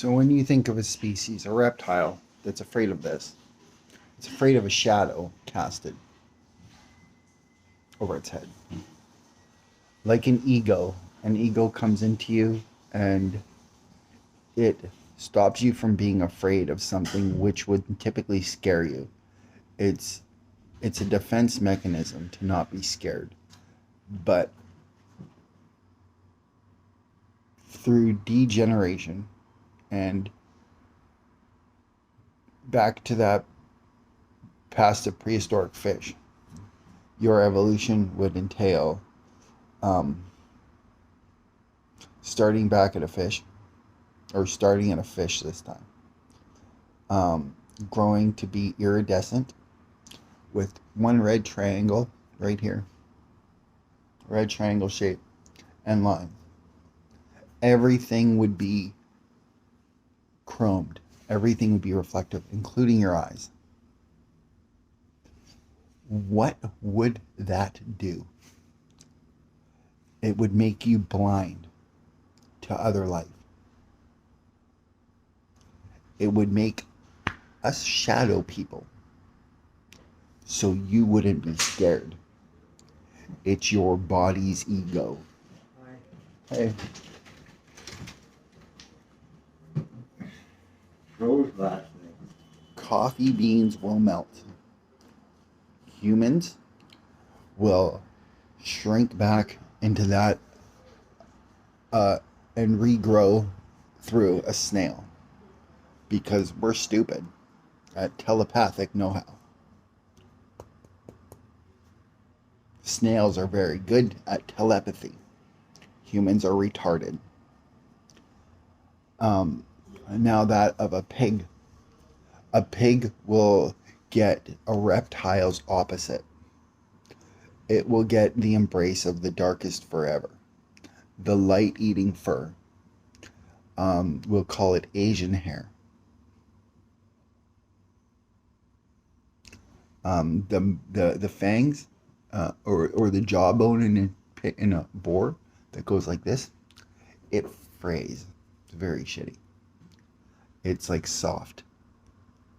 So when you think of a species, a reptile that's afraid of this, it's afraid of a shadow casted over its head. Like an ego comes into you and it stops you from being afraid of something which would typically scare you. It's it's a defense mechanism to not be scared. But through degeneration and back to that past of prehistoric fish, your evolution would entail um, starting back at a fish, or starting at a fish this time, growing to be iridescent with one red triangle right here, red triangle shape and line. Everything would be chromed. Everything would be reflective, including your eyes. What would that do? It would make you blind to other life. It would make us shadow people so you wouldn't be scared. It's your body's ego. Hey. Rose last night. Coffee beans will melt. Humans will shrink back into that and regrow through a snail because we're stupid at telepathic know-how. Snails are very good at telepathy. Humans are retarded. Now that of a pig. A pig will get a reptile's opposite. It will get the embrace of the darkest forever. The light-eating fur. We'll call it Asian hair. The fangs, or the jawbone in a boar that goes like this, it frays. It's very shitty. It's like soft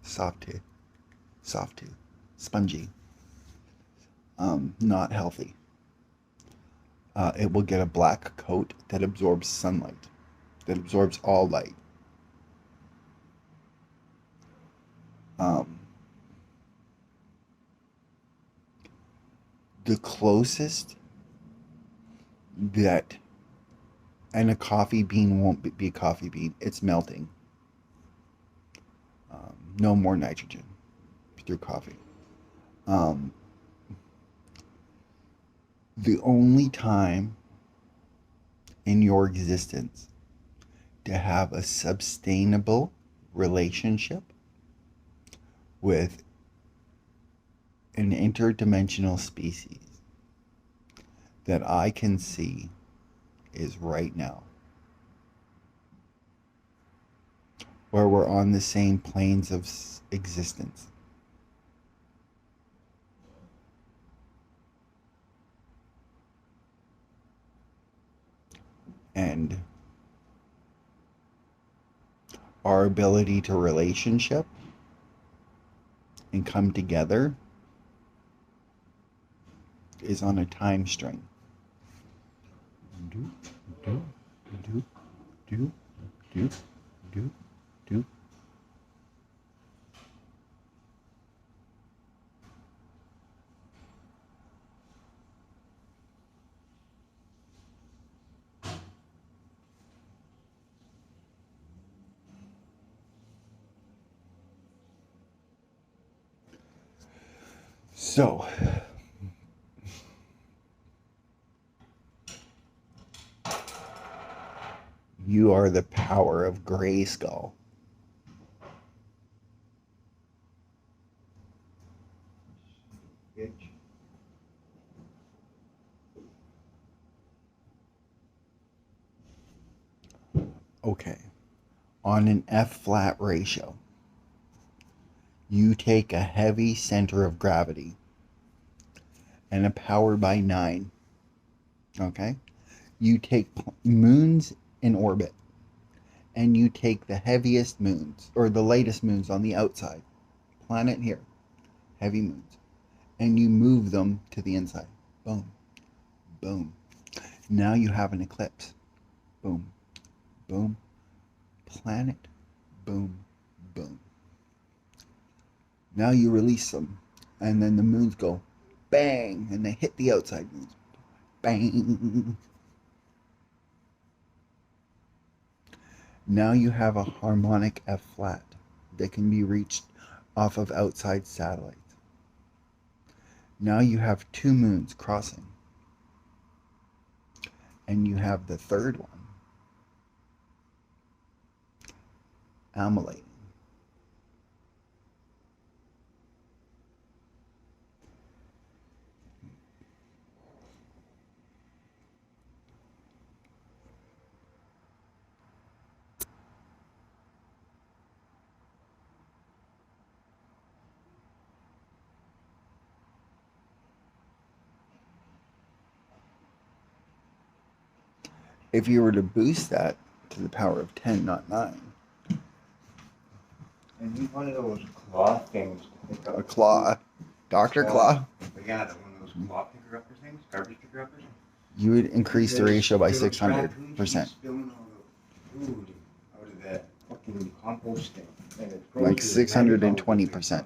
tooth, spongy, not healthy. It will get a black coat that absorbs sunlight, that absorbs all light. The closest that, and a coffee bean won't be a coffee bean, it's melting. No more nitrogen through coffee. The only time in your existence to have a sustainable relationship with an interdimensional species that I can see is right now, where we're on the same planes of existence. And our ability to relationship and come together is on a time string. Do, do, do, do, do, do, do. So, you are the power of Grayskull. Okay. On an F-flat ratio, you take a heavy center of gravity and a power by 9. Okay? You take moons in orbit and you take the heaviest moons, or the lightest moons on the outside, planet here, heavy moons, and you move them to the inside. Boom, boom. Now you have an eclipse. Boom, boom. Planet, boom, boom. Now you release them, and then the moons go bang, and they hit the outside moons. Bang. Now you have a harmonic F flat that can be reached off of outside satellites. Now you have two moons crossing, and you have the third one amelate. If you were to boost that to the power of 10, not 9. I need one of those claw things to pick up. A claw. Dr. Claw. But yeah, one of those claw picker upper things, garbage picker uppers. You would increase the ratio by 600%. Spilling all the food out of that fucking compost thing. Like 620%.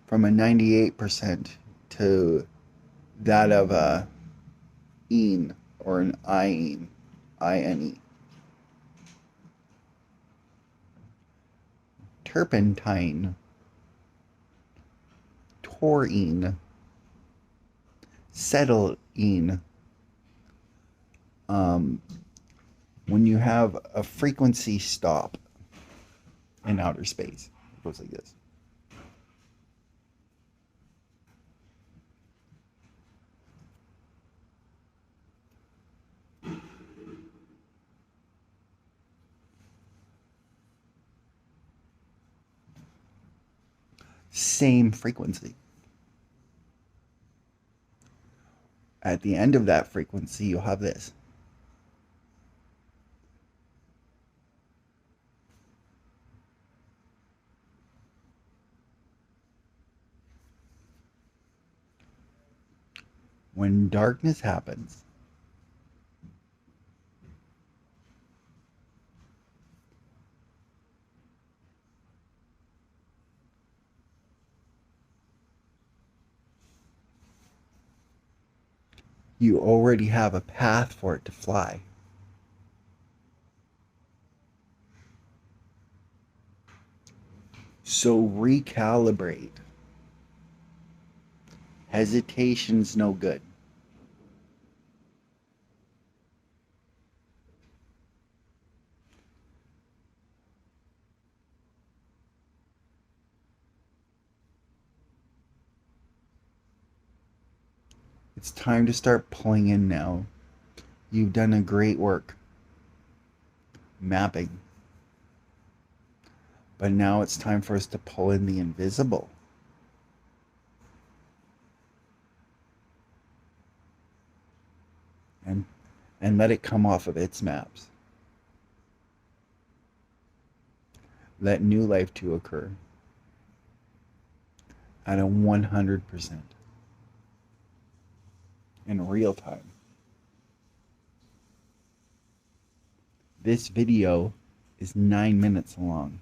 From a 98% to that of a ene or an iene. INE. Turpentine, taurine, acetylene. When you have a frequency stop in outer space, it goes like this. Same frequency. At the end of that frequency, you'll have this. When darkness happens, you already have a path for it to fly. So recalibrate. Hesitation's no good. It's time to start pulling in now. You've done a great work mapping. But now it's time for us to pull in the invisible. And let it come off of its maps. Let new life to occur at a 100% in real time. This video is 9 minutes long.